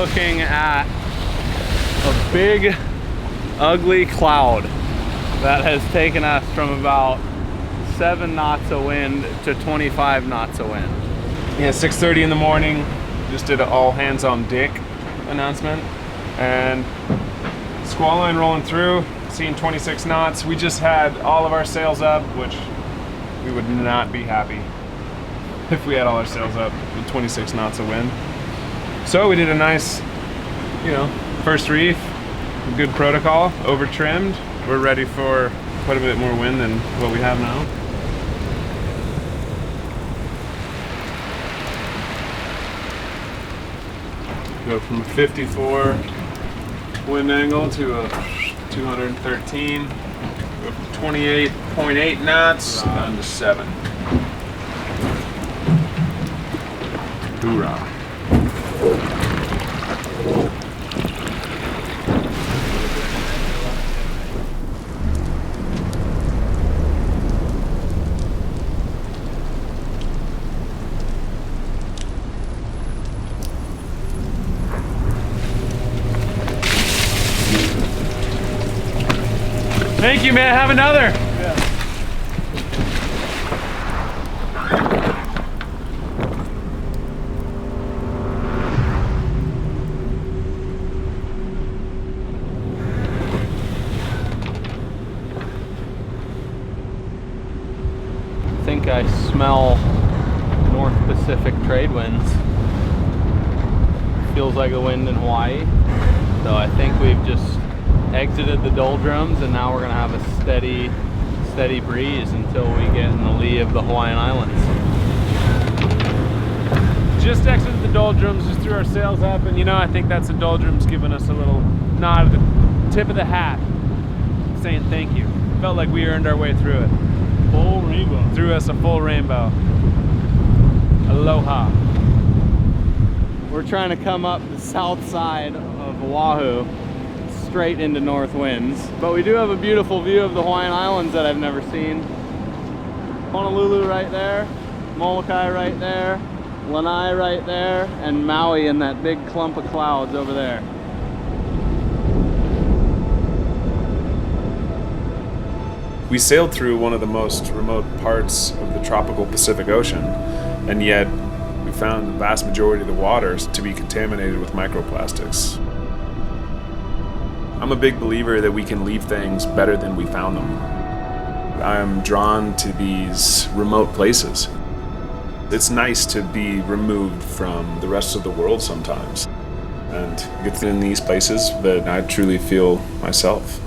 looking at a big, ugly cloud that has taken us from about 7 knots of wind to 25 knots of wind. Yeah, 6:30 in the morning, just did an all hands on deck announcement, and squall line rolling through, seeing 26 knots. We just had all of our sails up, which we would not be happy if we had all our sails up with 26 knots of wind. So we did a nice, first reef, good protocol, over trimmed. We're ready for quite a bit more wind than what we have now. Go from a 54 wind angle to a 213. Go from 28.8 knots down to 7. Hoorah. Thank you, man. Have another. Yeah. I think I smell North Pacific trade winds. Feels like a wind in Hawaii. So I think we've just exited the doldrums, and now we're gonna have a steady breeze until we get in the lee of the Hawaiian Islands. Just exited the doldrums, just threw our sails up, and I think that's the doldrums giving us a little nod at the tip of the hat, saying thank you. Felt like we earned our way through it. Full rainbow. Threw us a full rainbow. Aloha. We're trying to come up the south side of Oahu, straight into north winds. But we do have a beautiful view of the Hawaiian Islands that I've never seen. Honolulu right there, Molokai right there, Lanai right there, and Maui in that big clump of clouds over there. We sailed through one of the most remote parts of the tropical Pacific Ocean, and yet we found the vast majority of the waters to be contaminated with microplastics. I'm a big believer that we can leave things better than we found them. I'm drawn to these remote places. It's nice to be removed from the rest of the world sometimes. And it's in these places that I truly feel myself.